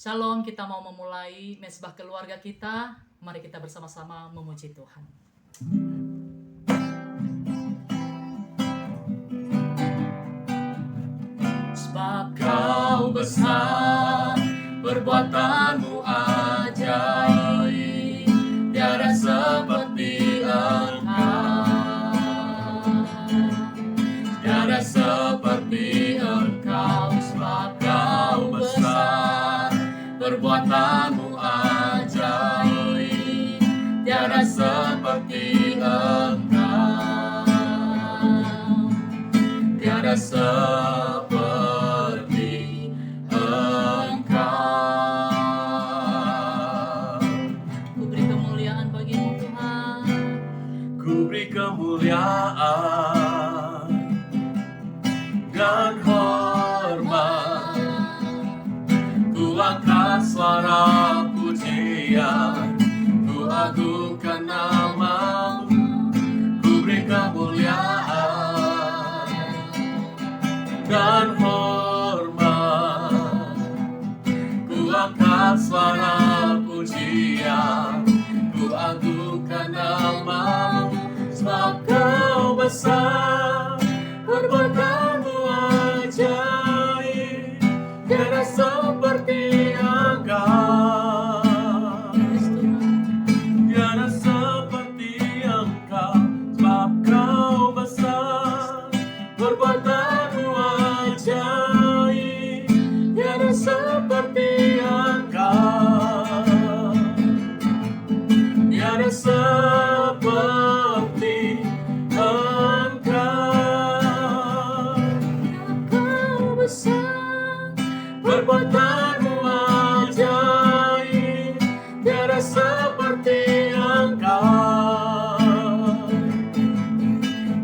Shalom, kita mau memulai mesbah keluarga kita. Mari kita bersama-sama memuji Tuhan. Sebab Kau besar, perbuatanmu ajaib, tiada seperti Engkau, tiada seperti Engkau. Sebab Kau besar, perbuatanmu ajaib, tiada seperti Engkau, tiada seperti Engkau. Ku beri kemuliaan bagimu Tuhan, Ku beri kemuliaan dan hormat, ku angkat suara pujian, ku agungkan namamu. Ku beri kemuliaan dan hormat, ku angkat suara pujian, ku agungkan namamu. Sebab Kau besar, perbuatanmu ajaib, tiada seperti Engkau, tiada seperti Engkau. Sebab Kau besar, perbuatanmu ajaib, tiada seperti Engkau, tiada seperti Engkau besar, perbuatanmu ajaib, tiada seperti Engkau,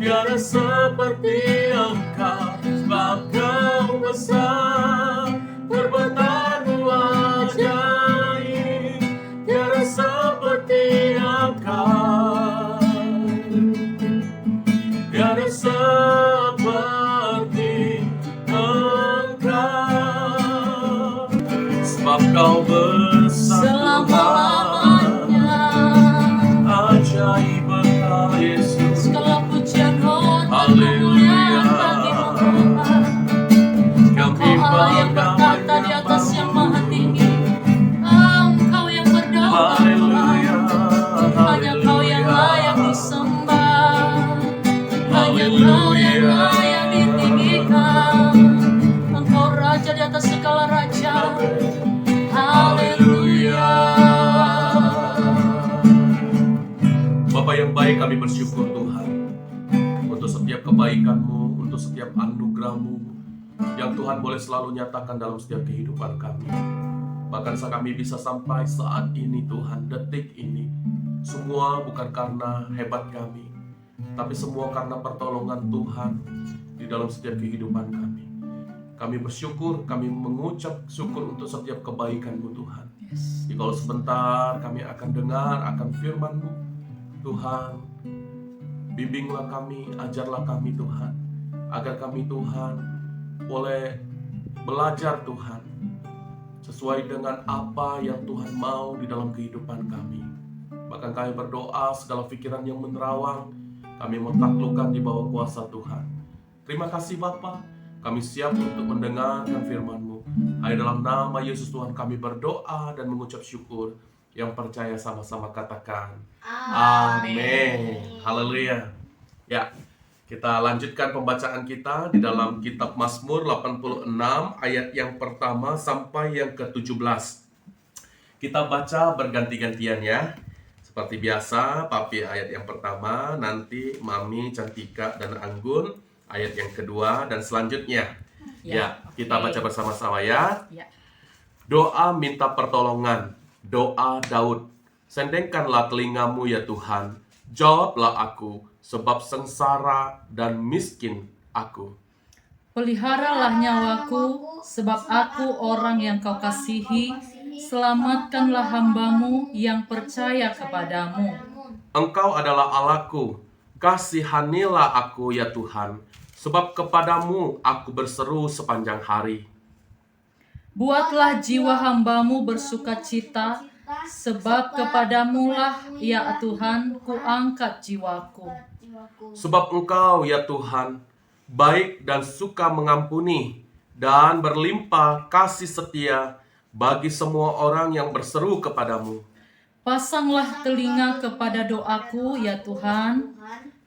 tiada seperti Engkau. Sebab Kau besar, perbuatanmu ajaib, tiada seperti Engkau, tiada seperti Engkau. Sebab Kau besar selama-lamanya. ajaib Engkau Yesus. Segala pujian, hormat, Haleluya. kemuliaan bagi-Mu Tuhan. Kami Engkau Allah yang bangga berkata di atas yang maha tinggi. Engkau yang berdaulat Haleluya, Tuhan. Hanya Kau yang layak disembah, hanya Kau yang layak ditinggikan. Engkau Raja di atas segala raja. Haleluya. Bapa yang baik, kami bersyukur Tuhan untuk setiap kebaikan-Mu, untuk setiap anugerah-Mu yang Tuhan boleh selalu nyatakan dalam setiap kehidupan kami. Bahkan saat kami bisa sampai saat ini Tuhan, detik ini, semua bukan karena hebat kami, tapi semua karena pertolongan Tuhan di dalam setiap kehidupan kami. Kami bersyukur, kami mengucap syukur untuk setiap kebaikan-Mu Tuhan. Jikalau sebentar kami akan dengar akan firman-Mu, Tuhan, bimbinglah kami, ajarlah kami Tuhan, agar kami Tuhan boleh belajar Tuhan, sesuai dengan apa yang Tuhan mau di dalam kehidupan kami. Bahkan kami berdoa segala pikiran yang menerawang, kami mentaklukkan di bawah kuasa Tuhan. Terima kasih Bapa, kami siap untuk mendengarkan firman-Mu. Hanya dalam nama Yesus Tuhan kami berdoa dan mengucap syukur. Yang percaya sama-sama katakan amin. Haleluya. Ya, kita lanjutkan pembacaan kita di dalam kitab Mazmur 86 ayat yang pertama sampai yang ke-17. Kita baca berganti-gantian ya. Seperti biasa, Papi ayat yang pertama, nanti Mami, Cantika, dan Anggun ayat yang kedua, dan selanjutnya. Ya, kita baca bersama-sama ya. Doa minta pertolongan, doa Daud. Sendengkanlah telingamu ya Tuhan, jawablah aku, sebab sengsara dan miskin aku. Peliharalah nyawaku, sebab aku orang yang Kau kasihi. Selamatkanlah hamba-Mu yang percaya kepadamu. Engkau adalah Allahku, kasihanilah aku ya Tuhan, sebab kepadamu aku berseru sepanjang hari. Buatlah jiwa hamba-Mu bersukacita, sebab kepadamu-lah, ya Tuhan, kuangkat jiwaku. Sebab Engkau, ya Tuhan, baik dan suka mengampuni, dan berlimpah kasih setia bagi semua orang yang berseru kepadamu. Pasanglah telinga kepada doaku, ya Tuhan,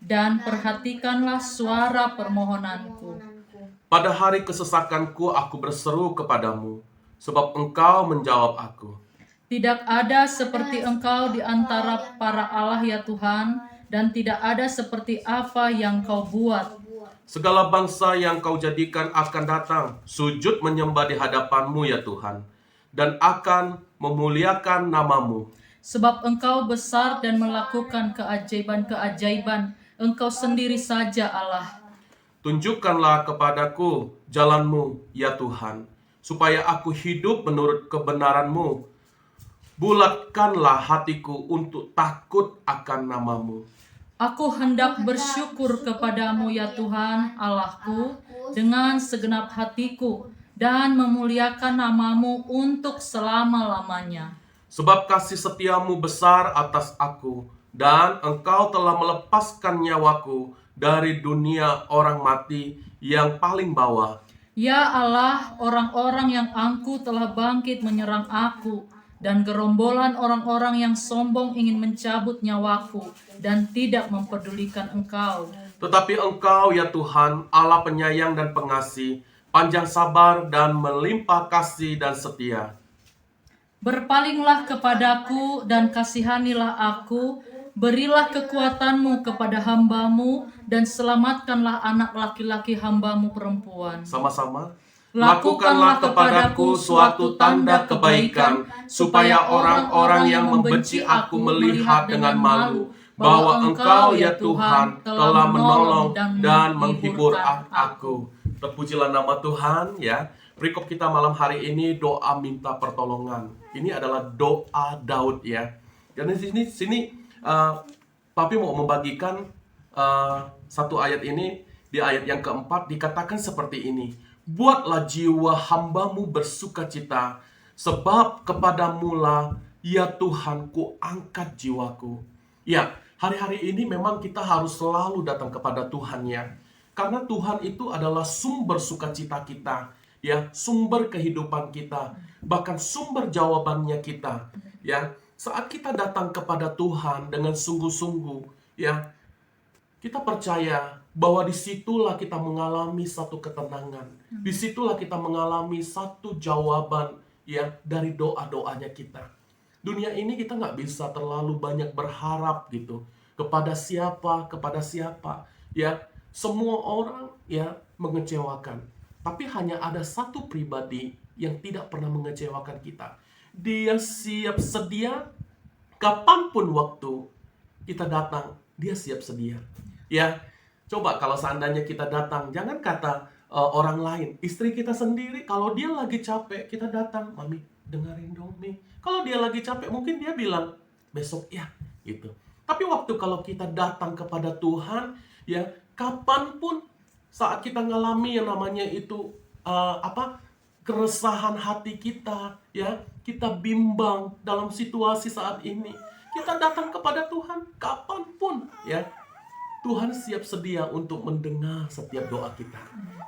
dan perhatikanlah suara permohonanku. Pada hari kesesakanku aku berseru kepadamu, sebab Engkau menjawab aku. Tidak ada seperti Engkau di antara para Allah, ya Tuhan, dan tidak ada seperti apa yang Kau buat. Segala bangsa yang Kau jadikan akan datang, sujud menyembah di hadapan-Mu, ya Tuhan, dan akan memuliakan nama-Mu. Sebab Engkau besar dan melakukan keajaiban-keajaiban. Engkau sendiri saja Allah. Tunjukkanlah kepadaku jalan-Mu, ya Tuhan, supaya aku hidup menurut kebenaran-Mu. Bulatkanlah hatiku untuk takut akan nama-Mu. Aku hendak bersyukur kepadamu, ya Tuhan Allahku, dengan segenap hatiku, dan memuliakan nama-Mu untuk selama-lamanya. Sebab kasih setiamu besar atas aku, dan Engkau telah melepaskan nyawaku dari dunia orang mati yang paling bawah. Ya Allah, orang-orang yang angkuh telah bangkit menyerang aku, dan gerombolan orang-orang yang sombong ingin mencabut nyawaku, dan tidak mempedulikan Engkau. Tetapi Engkau, ya Tuhan, Allah penyayang dan pengasih, panjang sabar dan melimpah kasih dan setia. Berpalinglah kepadaku dan kasihanilah aku, berilah kekuatan-Mu kepada hamba-Mu, dan selamatkanlah anak laki-laki hamba-Mu perempuan. Sama-sama. Lakukanlah kepadaku suatu tanda kebaikan, supaya orang-orang yang membenci aku melihat dengan malu bahwa Engkau, ya Tuhan, telah menolong dan menghibur aku. Terpujilah nama Tuhan, ya. Perikop kita malam hari ini doa minta pertolongan. Ini adalah doa Daud, ya. Dan di sini Papi mau membagikan satu ayat ini. Di ayat yang keempat dikatakan seperti ini. Buatlah jiwa hamba-Mu bersukacita, sebab kepadamu-lah, ya Tuhan, ku angkat jiwaku. Ya, hari-hari ini memang kita harus selalu datang kepada Tuhan, ya. Karena Tuhan itu adalah sumber sukacita kita, ya, sumber kehidupan kita, bahkan sumber jawabannya kita, ya. Saat kita datang kepada Tuhan dengan sungguh-sungguh, ya, kita percaya bahwa disitulah kita mengalami satu ketenangan. Disitulah kita mengalami satu jawaban, ya, dari doa-doanya kita. Dunia ini kita nggak bisa terlalu banyak berharap gitu kepada siapa, ya. Semua orang, ya, mengecewakan. Tapi hanya ada satu pribadi yang tidak pernah mengecewakan kita. Dia siap sedia kapanpun waktu kita datang, dia siap sedia. Ya, coba kalau seandainya kita datang, jangan kata orang lain, istri kita sendiri, kalau dia lagi capek, kita datang, Mami, dengerin dong, Mi. Kalau dia lagi capek, mungkin dia bilang, besok ya, gitu. Tapi waktu kalau kita datang kepada Tuhan, ya, kapanpun saat kita ngalami yang namanya itu, keresahan hati kita, ya, kita bimbang dalam situasi saat ini, kita datang kepada Tuhan, kapanpun, ya, Tuhan siap sedia untuk mendengar setiap doa kita.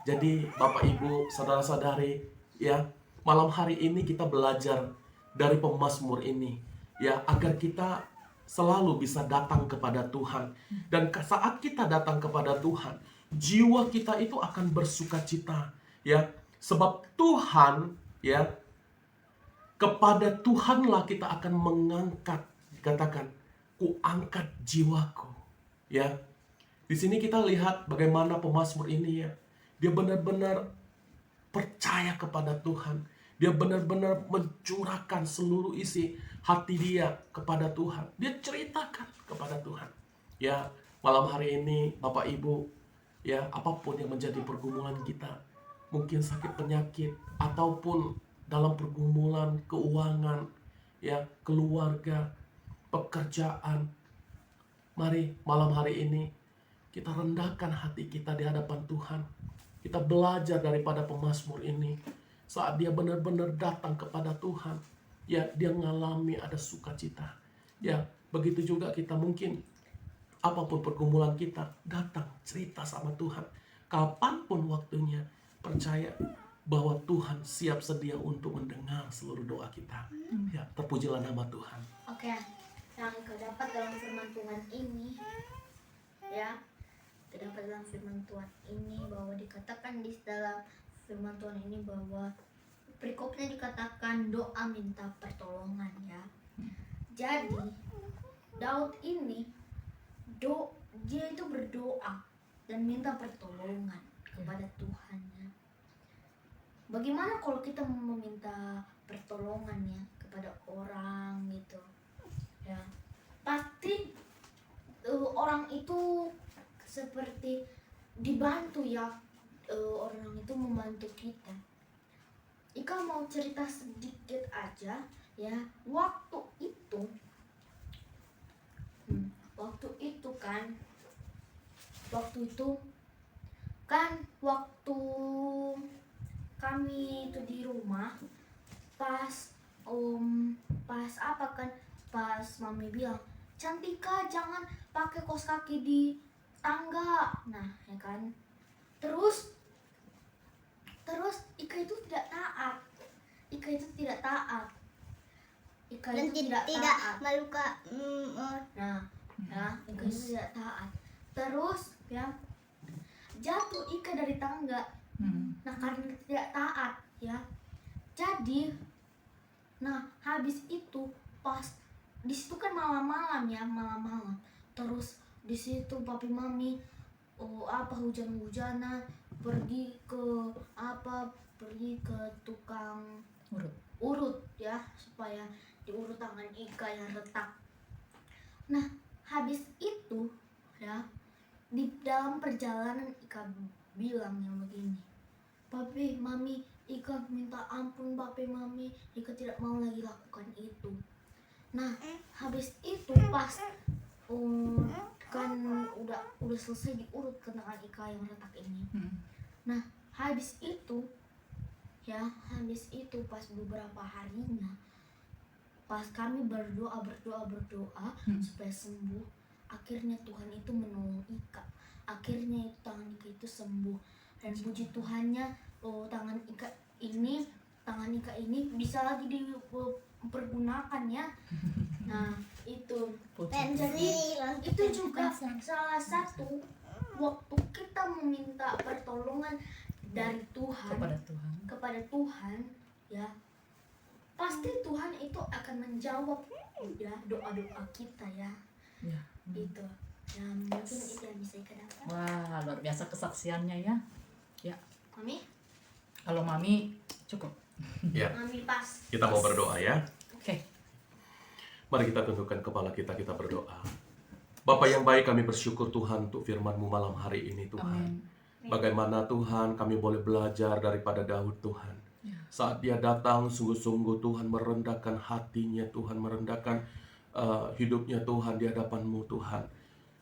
Jadi Bapak Ibu, saudara-saudari, ya, malam hari ini kita belajar dari pemazmur ini, ya, agar kita selalu bisa datang kepada Tuhan. Dan saat kita datang kepada Tuhan, jiwa kita itu akan bersukacita, ya. Sebab Tuhan, ya, kepada Tuhanlah kita akan mengangkat, dikatakan, ku angkat jiwaku, ya. Di sini kita lihat bagaimana pemazmur ini, ya. Dia benar-benar percaya kepada Tuhan. Dia benar-benar mencurahkan seluruh isi hati dia kepada Tuhan. Dia ceritakan kepada Tuhan. Ya, malam hari ini Bapak Ibu, ya, apapun yang menjadi pergumulan kita, mungkin sakit penyakit ataupun dalam pergumulan keuangan, ya, keluarga, pekerjaan. Mari malam hari ini kita rendahkan hati kita di hadapan Tuhan. Kita belajar daripada pemazmur ini. saat dia benar-benar datang kepada Tuhan, ya dia mengalami ada sukacita. Ya, begitu juga kita mungkin apapun pergumulan kita, datang cerita sama Tuhan. Kapanpun waktunya, percaya bahwa Tuhan siap sedia untuk mendengar seluruh doa kita. Ya, terpujilah nama Tuhan. Oke, yang terdapat dalam firman Tuhan ini, ya, terdapat dalam firman Tuhan ini bahwa dikatakan di dalam firman Tuhan ini bahwa perikopnya dikatakan doa minta pertolongan, ya. Jadi Daud ini dia itu berdoa dan minta pertolongan kepada Tuhan, ya. Bagaimana kalau kita meminta pertolongan, ya, kepada orang gitu, ya, pasti orang itu seperti dibantu, ya. Orang itu membantu kita. Ika mau cerita sedikit aja, ya. Waktu itu waktu kami itu di rumah, pas pas mami bilang, Cantika jangan pakai kaos kaki di tangga, nah, ya kan. Terus Ika itu tidak taat. Dan tidak meluka. Nah, ya, Ika itu tidak taat. Terus, ya, jatuh Ika dari tangga. Nah, karena tidak taat, ya. Jadi, nah, habis itu pas di situ kan malam-malam, ya, malam-malam. Terus di situ papi mami hujan-hujanan pergi ke tukang urut, ya, supaya diurut tangan Ika yang retak. Nah, habis itu, ya, di dalam perjalanan Ika bilang yang begini, papi mami, Ika minta ampun papi mami, Ika tidak mau lagi lakukan itu. Nah, habis itu pas kan udah selesai diurut ke tangan Ika yang retak ini. Nah, habis itu pas beberapa harinya, pas kami berdoa supaya sembuh, akhirnya Tuhan itu menolong Ika. Akhirnya tangan Ika itu sembuh, dan puji Tuhannya tangan Ika ini bisa lagi dipergunakan, ya. Nah, itu. Dan jadi itu juga salah satu waktu kita meminta pertolongan dari Tuhan kepada Tuhan, ya, pasti Tuhan itu akan menjawab, ya, doa-doa kita, ya. Itu. Ya, mungkin itu yang bisa Ika dapat. Wah, luar biasa kesaksiannya, ya. Ya. Mami? Kalau Mami cukup. Ya, Mami pas. kita mau berdoa, ya. Oke. Mari kita tundukkan kepala kita berdoa. Bapa yang baik, kami bersyukur Tuhan untuk firman-Mu malam hari ini, Tuhan. Amin. Bagaimana Tuhan kami boleh belajar daripada Daud, Tuhan. Saat dia datang sungguh-sungguh Tuhan merendahkan hatinya, Tuhan merendahkan hidupnya Tuhan di hadapan-Mu, Tuhan.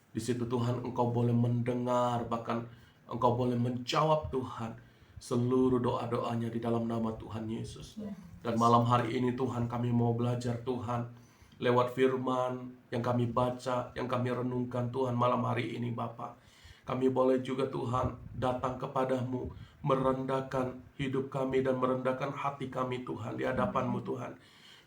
Di situ Tuhan Engkau boleh mendengar, bahkan Engkau boleh menjawab, Tuhan, seluruh doa-doanya di dalam nama Tuhan Yesus. Dan malam hari ini Tuhan kami mau belajar, Tuhan, lewat firman yang kami baca, yang kami renungkan, Tuhan, malam hari ini, Bapa. Kami boleh juga, Tuhan, datang kepadamu, merendahkan hidup kami dan merendahkan hati kami, Tuhan, di hadapan-Mu, Tuhan.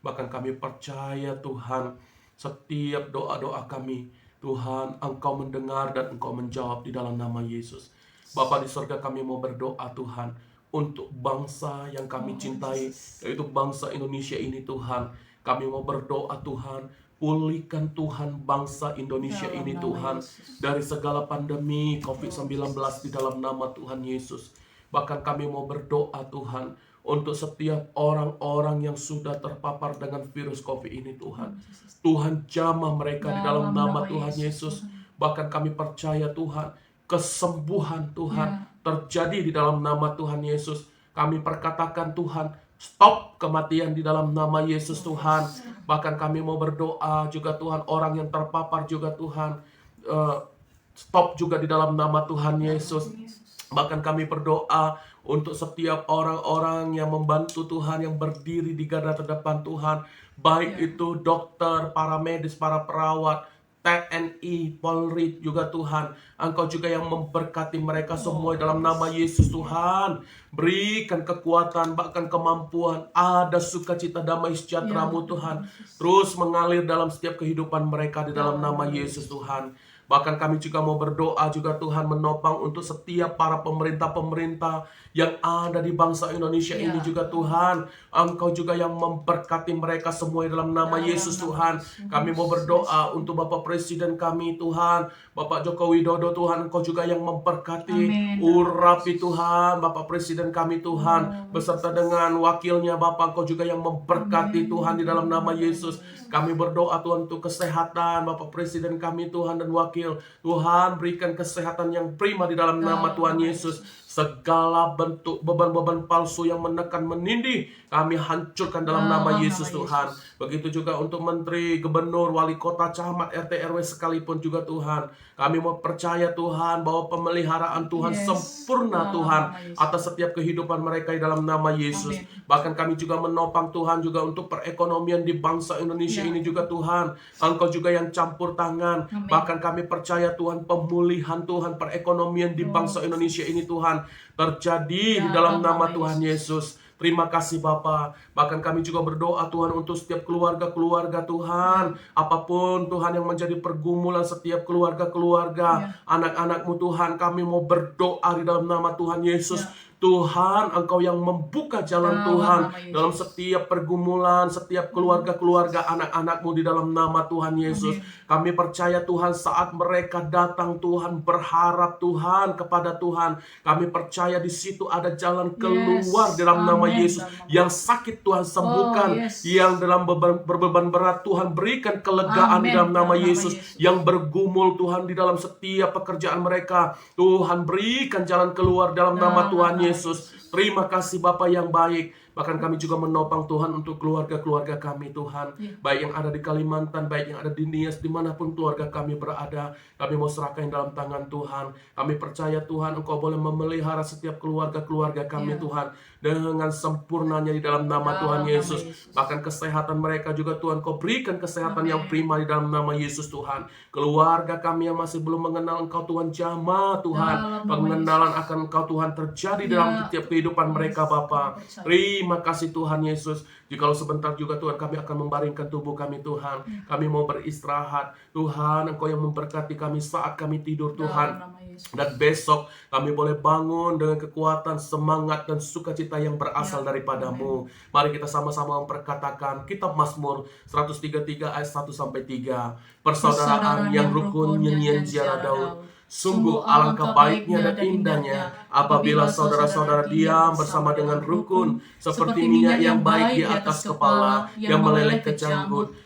Bahkan kami percaya, Tuhan, setiap doa-doa kami, Tuhan, Engkau mendengar dan Engkau menjawab di dalam nama Yesus. Bapa di surga, kami mau berdoa, Tuhan, untuk bangsa yang kami cintai, yaitu bangsa Indonesia ini, Tuhan. Kami mau berdoa, Tuhan, pulihkan Tuhan bangsa Indonesia ini, Tuhan, dari segala pandemi COVID-19 di dalam nama Tuhan Yesus. Bahkan kami mau berdoa, Tuhan, untuk setiap orang-orang yang sudah terpapar dengan virus COVID ini, Tuhan. Tuhan jamah mereka di dalam nama Tuhan Yesus. Bahkan kami percaya, Tuhan, kesembuhan, Tuhan, terjadi di dalam nama Tuhan Yesus. Kami perkatakan, Tuhan, stop kematian di dalam nama Yesus, Tuhan. Bahkan kami mau berdoa juga, Tuhan, orang yang terpapar juga, Tuhan, stop juga di dalam nama Tuhan Yesus. Bahkan kami berdoa untuk setiap orang-orang yang membantu Tuhan, yang berdiri di garda terdepan Tuhan, baik itu dokter, para medis, para perawat, TNI, Polri juga Tuhan. Engkau juga yang memberkati mereka semua dalam nama Yesus Tuhan. Berikan kekuatan, bahkan kemampuan. Ada sukacita damai sejahtera-Mu Tuhan. Terus mengalir dalam setiap kehidupan mereka di dalam nama Yesus Tuhan. Bahkan kami juga mau berdoa juga Tuhan, menopang untuk setiap para pemerintah-pemerintah yang ada di bangsa Indonesia ini juga Tuhan. Engkau juga yang memberkati mereka semua dalam nama Yesus Tuhan. Kami mau berdoa untuk Bapak Presiden kami Tuhan, Bapak Joko Widodo Tuhan. Engkau juga yang memberkati, urapi Tuhan Bapak Presiden kami Tuhan, beserta dengan wakilnya Bapak. Engkau juga yang memberkati Tuhan di dalam nama Yesus. Kami berdoa Tuhan untuk kesehatan Bapak Presiden kami Tuhan dan wakil. Tuhan berikan kesehatan yang prima di dalam nama Tuhan Yesus. Segala bentuk beban-beban palsu yang menekan, menindih, kami hancurkan dalam nama Yesus Tuhan. Begitu juga untuk menteri, gubernur, wali kota, camat, RT, RW sekalipun juga Tuhan. Kami mau percaya Tuhan bahwa pemeliharaan Tuhan sempurna Tuhan atas setiap kehidupan mereka di dalam nama Yesus. Bahkan kami juga menopang Tuhan juga untuk perekonomian di bangsa Indonesia ini juga Tuhan. Engkau juga yang campur tangan. Bahkan kami percaya Tuhan, pemulihan Tuhan perekonomian di bangsa Indonesia ini Tuhan terjadi di dalam nama Tuhan Yesus. Terima kasih Bapa. Bahkan kami juga berdoa Tuhan untuk setiap keluarga-keluarga Tuhan. Apapun Tuhan yang menjadi pergumulan setiap keluarga-keluarga, anak-anak-Mu Tuhan, kami mau berdoa di dalam nama Tuhan Yesus. Tuhan, Engkau yang membuka jalan Tuhan dalam setiap pergumulan, setiap keluarga-keluarga anak-anak-Mu di dalam nama Tuhan Yesus. Kami percaya Tuhan, saat mereka datang Tuhan, berharap Tuhan kepada Tuhan, kami percaya di situ ada jalan keluar dalam nama Yesus. Yang sakit Tuhan sembuhkan, yang dalam berbeban berat Tuhan berikan kelegaan di dalam nama Yesus. Yang bergumul Tuhan di dalam setiap pekerjaan mereka, Tuhan berikan jalan keluar dalam nama Tuhan Yesus. Terima kasih Bapa yang baik. Bahkan kami juga menopang Tuhan untuk keluarga-keluarga kami Tuhan, baik yang ada di Kalimantan, baik yang ada di Nias, dimanapun keluarga kami berada. Kami mau serahkan dalam tangan Tuhan. Kami percaya Tuhan, Engkau boleh memelihara setiap keluarga-keluarga kami Tuhan dengan sempurnanya di dalam nama Tuhan Yesus. Bahkan kesehatan mereka juga Tuhan, Kau berikan kesehatan yang prima di dalam nama Yesus Tuhan. Keluarga kami yang masih belum mengenal Engkau Tuhan, jamah Tuhan, pengenalan akan Engkau Tuhan terjadi dalam setiap kehidupan mereka Bapa. Terima kasih Tuhan Yesus. Jikalau sebentar juga Tuhan kami akan membaringkan tubuh kami Tuhan. Kami mau beristirahat. Tuhan, Engkau yang memberkati kami saat kami tidur Tuhan. Dan besok kami boleh bangun dengan kekuatan, semangat, dan sukacita yang berasal daripada-Mu. Mari kita sama-sama memperkatakan kitab Mazmur 133 ayat 1-3. Persaudaraan yang rukun, nyanyian ziarah Daud. Sungguh alangkah baiknya dan indahnya apabila saudara-saudara diam bersama dengan rukun, seperti minyak yang baik di atas kepala, yang meleleh ke janggut,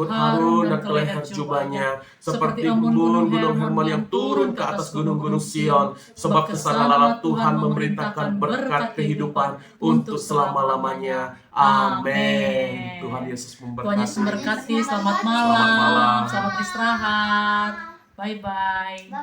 Harun dan ke leher jubahnya, seperti embun gunung Hermon yang turun ke atas gunung-gunung Sion. Sebab kesanalah Tuhan memerintahkan berkat kehidupan untuk selama-lamanya. Amin. Tuhan Yesus memberkati. Tuhan Yesus memberkati. Selamat malam. Selamat istirahat. Bye-bye.